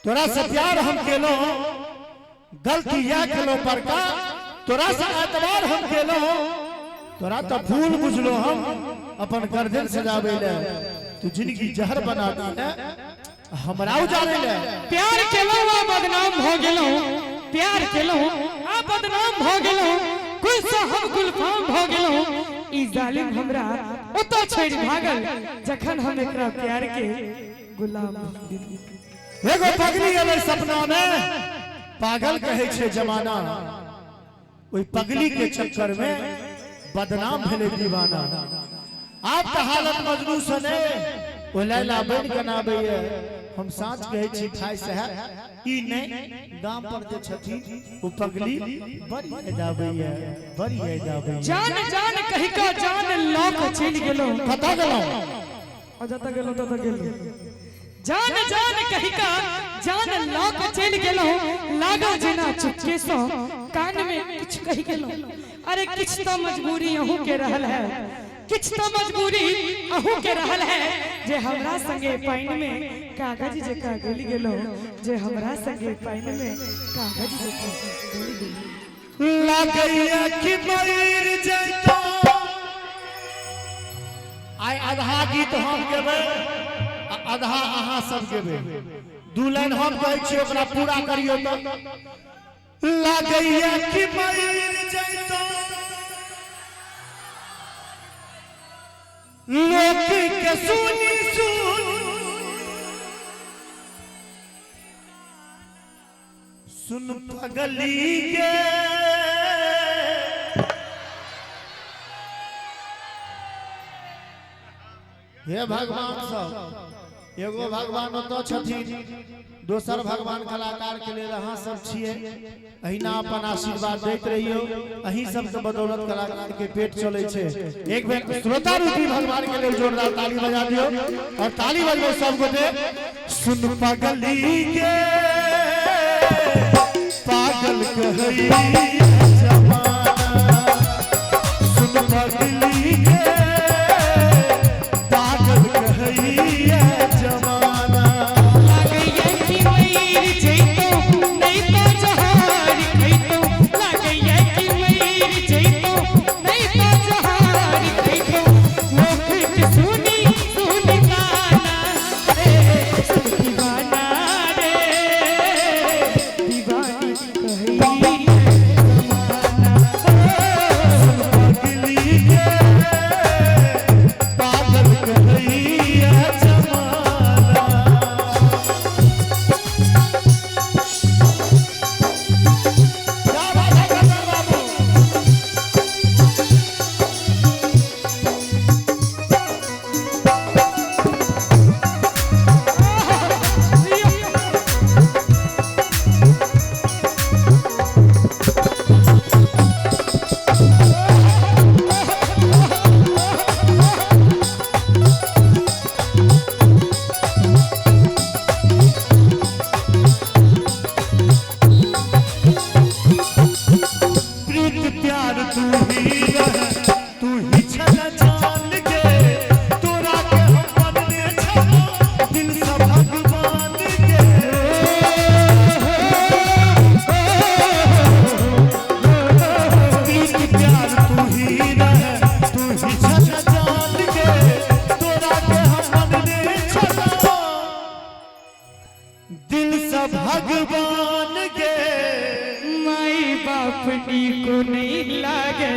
तोरा से प्यार हम केलो गलती या केलो पर का तोरा से एतबार हम केलो तोरा तो फूल बुझलो हम अपन गर्दन सजावे ले तू जिंदगी जहर बना दी है हमरा उजाड़े ले प्यार केलो आ बदनाम हो गेलो प्यार केलो आ बदनाम हो गेलो कुल से हम गुलफाम हो गेलो ई जालिम हमरा ओतो छोड़ भागल जखन हम एकरा प्यार के गुलाम एगो पगली अले सपना में पागल कहे छे जमाना ओई पगली के चक्कर में बदनाम भेले दीवाना आप त हालत मजनू सने ओ लैला बन कनाबे हम साँच कहे छी खाई से है ई नहीं गांव पर जे छथी ओ पगली बड़ी एदाबे बड़ी एदाबे जान जान कहि का जान लौक चल गेलो पता गेलो अजता गेलो त गेलो जान जान कहि का जान लौक चल गेलो लागो जेना चुपके सो कान में कुछ कहि गेलो अरे किछ तो मजबूरी अहू के रहल है किछ तो मजबूरी अहू के रहल है जे हमरा संगे पाइन में कागज जका गली गेलो जे हमरा संगे पाइन में कागज जका गली गेलो लागैया कि मर जतो आइ आधा गीत हम गेबै आधा अहाँ सब गेबै दू लाइन हम कहै छी ओकरा पूरा करियो त लागैया कि मर जतो लोक के सुनी सुन पगली के हे भगवान सब एगो भगवान तो छथिन दोसर भगवान कलाकार के लिए अहाँ सब छिए अहिना अपन आशीर्वाद दैत रहियो अहीं सब के बदौलत कलाकार के पेट चले छे एक बेर श्रोता रूपी भगवान के लिए जोरदार ताली बजा दियो और ताली बजाओ सब गोटे सुन पगली के पागल कहई जमाना सुन पगली के पागल कहई जमाना लागैया कि मर जइतो नहीं तो जहार खइतो लागैया कि मर जइतो नहीं तो जहार खइतो लोक के सुनी सुनी गाना रे सब दीवाना रे दीवानी कहई जमाना पगली के पागल कहई जमाना क्या बात है करना बाबू प्रीत प्यार तू ही रह तू ही छल जान के तोरा के हम बनने छलो दिल से भगवान के प्रीत प्यार तू ही रह तू ही छल जान के तोरा के हम बनने छलो दिल से भगवान के माई बाप को नहीं लागे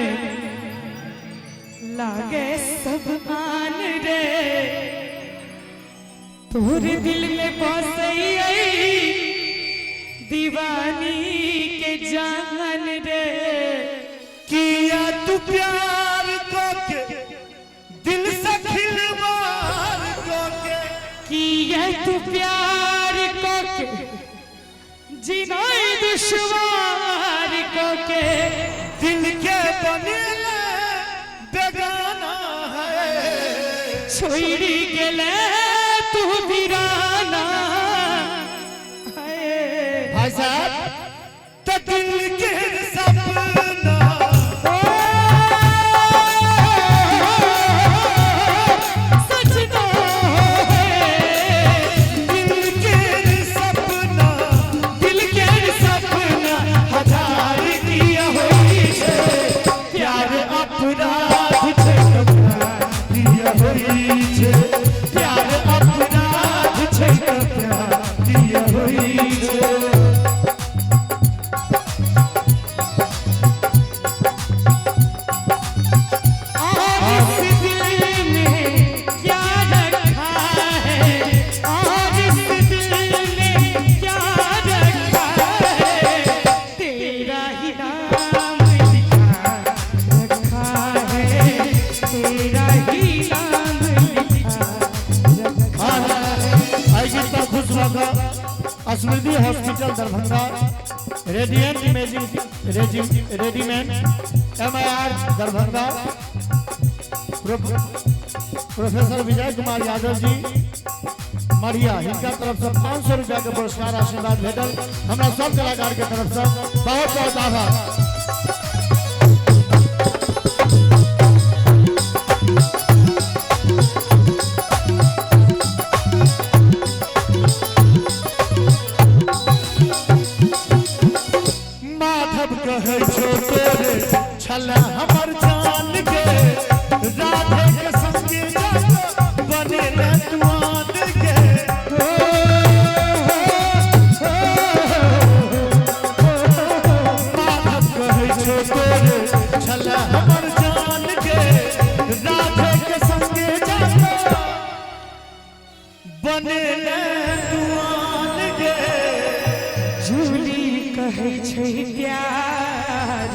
लागे सब आन रे तोरे दिल में बसई दीवानी के जान रे किया तू प्यार को के दिल से खिलवाड़ को के किया तू प्यार को के जिनाई दुश्वार को के दिल के बनेले बेगाना है छोड़ी गेले तू वीराना है भाई साहब तो दिल के सपना सच तो है दिल के Sapna Smriti hospital Darbhanga, radiant imaging रेडीमेड MIR दरभंगा, प्रोफेसर विजय कुमार यादव जी मरिया, इनका तरफ से 500 रुपया के पुरस्कार आशीर्वाद भेटल। हमरा सब कलाकार के तरफ से बहुत बहुत आभार। माधव कहे छो तोरे छला हमर जान के, राधे के संगे बने तुआन के। माधव कहे छो तोरे छला हमर जान के, राधे के संगे बने तुआन के। झूली कहे छै प्यार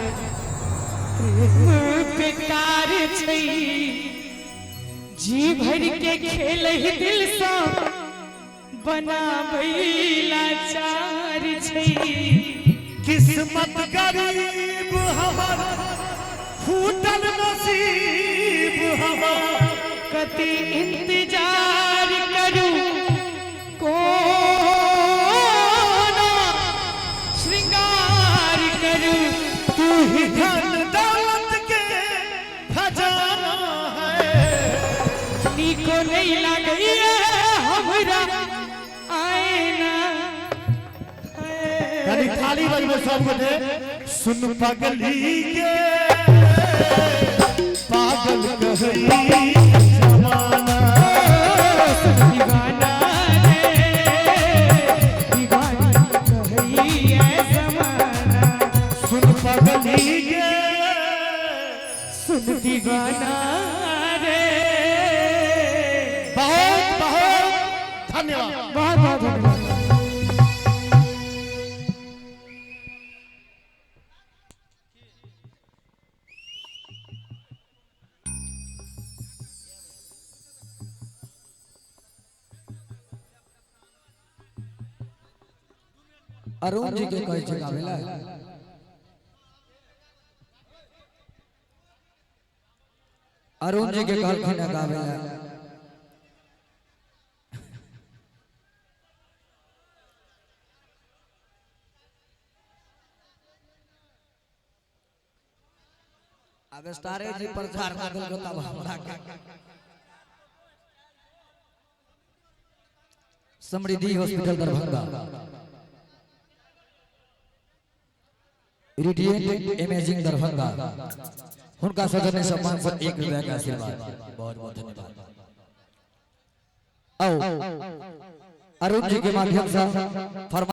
प्रेम बेकार छै, जी भर के खेल ही दिल से बनाबै लाचार छै। किस्मत गरीब हमर फूटल नसीब हमर, कति इंतजार करू को श्रृंगार करू, तू ही धन दौलत के खजाना है। नीको नहीं लगे हमरा आईना। यानी थाली बजबे सब गोटे, सुन पगली के पागल कहई जमाना, दीवाना रे दीवानी कहई है जमाना, सुन पगली के सुन दीवाना रे। बहुत बहुत धन्यवाद। बहुत बहुत धन्यवाद। अरुण जी के कहै छै गावेला, अरुण जी के कहलखिन है गावेला। अब स्टारे जी प्रचार कर देलको तब हमरा के Samriddhi hospital Darbhanga, radiant imaging Darbhanga, उनका सदन सम्मान पर 1 रुपया का आशीर्वाद। बहुत बहुत धन्यवाद। आओ अरुण जी के माध्यम से